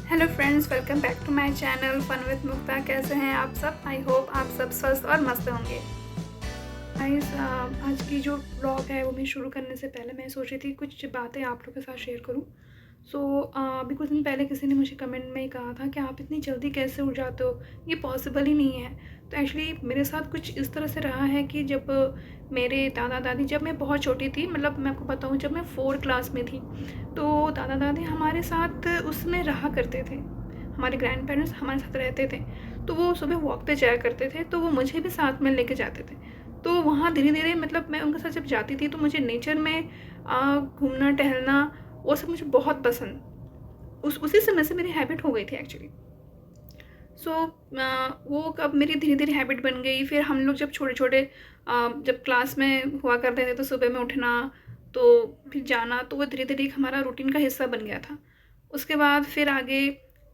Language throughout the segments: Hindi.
Hello friends, welcome back to my channel fun with Mukta. कैसे हैं आप सब? आई होप आप सब स्वस्थ और मस्त होंगे। गाइस, आज की जो ब्लॉग है वो मैं शुरू करने से पहले मैं सोच रही थी कुछ बातें आप लोगों के साथ शेयर करूं। अभी कुछ दिन पहले किसी ने मुझे कमेंट में ही कहा था कि आप इतनी जल्दी कैसे उठ जाते हो, ये पॉसिबल ही नहीं है। तो एक्चुअली मेरे साथ कुछ इस तरह से रहा है कि जब मेरे दादा दादी, जब मैं बहुत छोटी थी, मतलब मैं आपको बताऊं, जब मैं 4th क्लास में थी, तो दादा दादी हमारे साथ उसमें रहा करते थे। हमारे ग्रैंड पेरेंट्स हमारे साथ रहते थे, तो वो सुबह वॉक पे जाया करते थे, तो वो मुझे भी साथ में लेके जाते थे। तो वहाँ धीरे धीरे, मतलब मैं उनके साथ जब जाती थी तो मुझे नेचर में घूमना टहलना वो सब मुझे बहुत पसंद, उसी समय से मेरी हैबिट हो गई थी एक्चुअली। वो कब मेरी धीरे धीरे हैबिट बन गई। फिर हम लोग जब छोटे छोटे जब क्लास में हुआ करते थे तो सुबह में उठना, तो फिर जाना, तो वो धीरे धीरे एक हमारा रूटीन का हिस्सा बन गया था। उसके बाद फिर आगे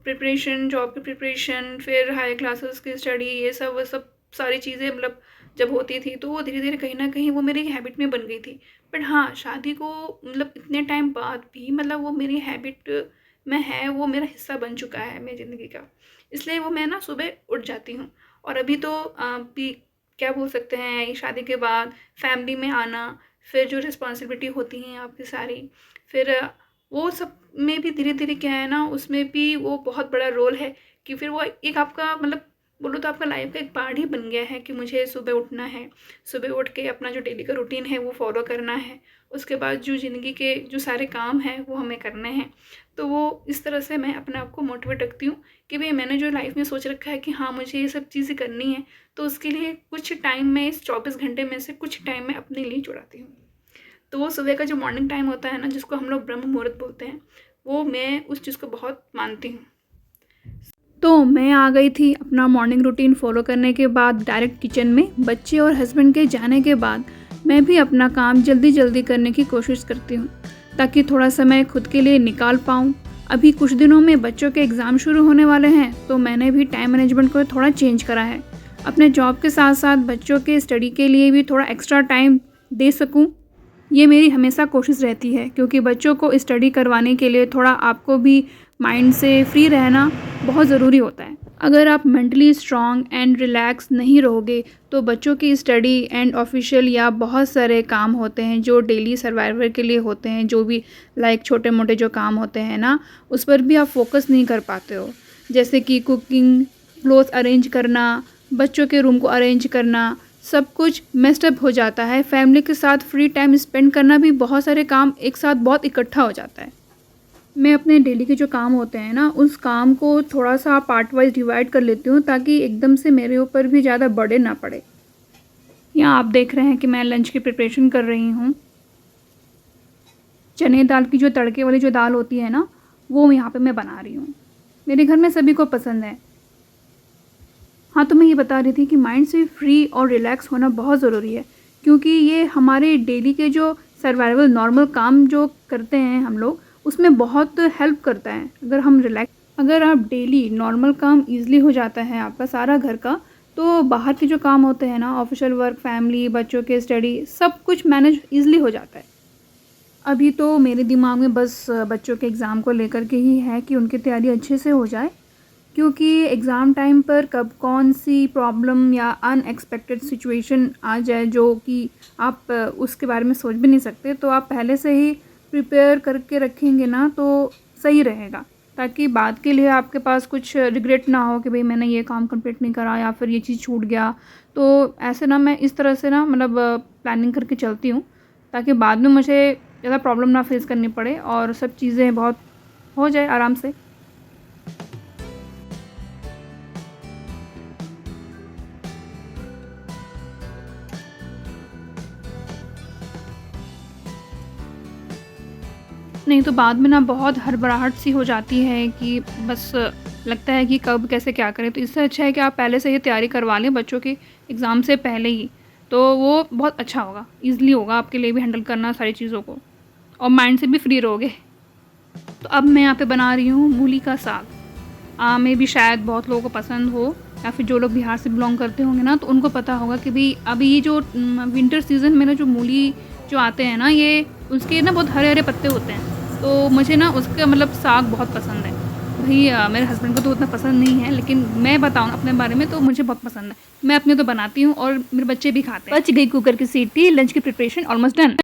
प्रिपरेशन, जॉब की प्रिपरेशन, फिर हायर क्लासेस की स्टडी, ये सब वो सब सारी चीज़ें मतलब जब होती थी तो वो धीरे धीरे कहीं ना कहीं वो मेरी हैबिट में बन गई थी। बट हाँ, शादी को मतलब इतने टाइम बाद भी मतलब वो मेरी हैबिट में है, वो मेरा हिस्सा बन चुका है मेरी ज़िंदगी का। इसलिए वो मैं ना सुबह उठ जाती हूँ। और अभी तो भी क्या बोल सकते हैं, शादी के बाद फैमिली में आना, फिर जो रिस्पॉन्सिबिलिटी होती हैं आपकी सारी, फिर वो सब में भी धीरे धीरे क्या है ना, उसमें भी वो बहुत बड़ा रोल है कि फिर वो एक आपका मतलब बोलो तो आपका लाइफ का एक पार्ट ही बन गया है कि मुझे सुबह उठना है, सुबह उठ के अपना जो डेली का रूटीन है वो फॉलो करना है। उसके बाद जो ज़िंदगी के जो सारे काम हैं वो हमें करने हैं। तो वो इस तरह से मैं अपने आप को मोटिवेट रखती हूँ कि भाई मैंने जो लाइफ में सोच रखा है कि हाँ मुझे ये सब चीज़ें करनी है, तो उसके लिए कुछ टाइम में, इस 24 घंटे में से कुछ टाइम मैं अपने लिए जुड़ाती हूँ। तो वो सुबह का जो मॉर्निंग टाइम होता है ना, जिसको हम लोग ब्रह्म मुहूर्त बोलते हैं, वो मैं उस चीज़ को बहुत मानती हूँ। तो मैं आ गई थी अपना मॉर्निंग रूटीन फॉलो करने के बाद डायरेक्ट किचन में। बच्चे और हस्बैंड के जाने के बाद मैं भी अपना काम जल्दी जल्दी करने की कोशिश करती हूँ ताकि थोड़ा समय खुद के लिए निकाल पाऊँ। अभी कुछ दिनों में बच्चों के एग्ज़ाम शुरू होने वाले हैं, तो मैंने भी टाइम मैनेजमेंट को थोड़ा चेंज करा है। अपने जॉब के साथ साथ बच्चों के स्टडी के लिए भी थोड़ा एक्स्ट्रा टाइम दे सकूँ, ये मेरी हमेशा कोशिश रहती है, क्योंकि बच्चों को स्टडी करवाने के लिए थोड़ा आपको भी माइंड से फ्री रहना बहुत ज़रूरी होता है। अगर आप मेंटली स्ट्रॉन्ग एंड रिलैक्स नहीं रहोगे तो बच्चों की स्टडी एंड ऑफिशियल या बहुत सारे काम होते हैं जो डेली सर्वाइवल के लिए होते हैं, जो भी लाइक छोटे मोटे जो काम होते हैं ना, उस पर भी आप फोकस नहीं कर पाते हो। जैसे कि कुकिंग, क्लोथ अरेंज करना, बच्चों के रूम को अरेंज करना, सब कुछ मेस्ड अप हो जाता है। फैमिली के साथ फ्री टाइम स्पेंड करना भी, बहुत सारे काम एक साथ बहुत इकट्ठा हो जाता है। मैं अपने डेली के जो काम होते हैं ना, उस काम को थोड़ा सा पार्ट वाइज डिवाइड कर लेती हूँ ताकि एकदम से मेरे ऊपर भी ज़्यादा बर्डन ना पड़े। यहाँ आप देख रहे हैं कि मैं लंच की प्रिपरेशन कर रही हूँ। चने दाल की जो तड़के वाली जो दाल होती है ना, वो यहाँ पे मैं बना रही हूँ। मेरे घर में सभी को पसंद है। हाँ, तो मैं ये बता रही थी कि माइंड से फ्री और रिलैक्स होना बहुत ज़रूरी है, क्योंकि ये हमारे डेली के जो सर्वाइवल नॉर्मल काम जो करते हैं हम लोग, उसमें बहुत हेल्प करता है। अगर आप डेली नॉर्मल काम ईज़िली हो जाता है आपका सारा घर का, तो बाहर के जो काम होते हैं ना, ऑफिशियल वर्क, फैमिली, बच्चों के स्टडी, सब कुछ मैनेज ईज़िली हो जाता है। अभी तो मेरे दिमाग में बस बच्चों के एग्ज़ाम को लेकर के ही है कि उनकी तैयारी अच्छे से हो जाए, क्योंकि एग्ज़ाम टाइम पर कब कौन सी प्रॉब्लम या अनएक्सपेक्टेड सिचुएशन आ जाए जो कि आप उसके बारे में सोच भी नहीं सकते। तो आप पहले से ही प्रिपेयर करके रखेंगे ना तो सही रहेगा, ताकि बाद के लिए आपके पास कुछ रिग्रेट ना हो कि भाई मैंने ये काम कंप्लीट नहीं करा या फिर ये चीज़ छूट गया। तो ऐसे ना मैं इस तरह से ना मतलब प्लानिंग करके चलती हूँ, ताकि बाद में मुझे ज़्यादा प्रॉब्लम ना फेस करनी पड़े और सब चीज़ें बहुत हो जाए आराम से। नहीं तो बाद में ना बहुत हड़बड़ाहट सी हो जाती है कि बस लगता है कि कब कैसे क्या करें। तो इससे अच्छा है कि आप पहले से ही तैयारी करवा लें बच्चों के एग्ज़ाम से पहले ही, तो वो बहुत अच्छा होगा, ईज़िली होगा आपके लिए भी हैंडल करना सारी चीज़ों को, और माइंड से भी फ्री रहोगे। तो अब मैं यहाँ पे बना रही हूँ मूली का साग। में भी शायद बहुत लोगों को पसंद हो, या फिर जो लोग बिहार से बिलोंग करते होंगे ना, तो उनको पता होगा कि भाई अभी ये जो विंटर सीज़न में ना जो मूली जो आते हैं ना, ये उसके ना बहुत हरे हरे पत्ते होते हैं, तो मुझे ना उसका मतलब साग बहुत पसंद है। भाई मेरे हस्बैंड को तो उतना पसंद नहीं है, लेकिन मैं बताऊँ अपने बारे में तो मुझे बहुत पसंद है। मैं अपने तो बनाती हूँ और मेरे बच्चे भी खाते हैं। बच गई कुकर की सीटी, लंच की प्रिपरेशन ऑलमोस्ट डन।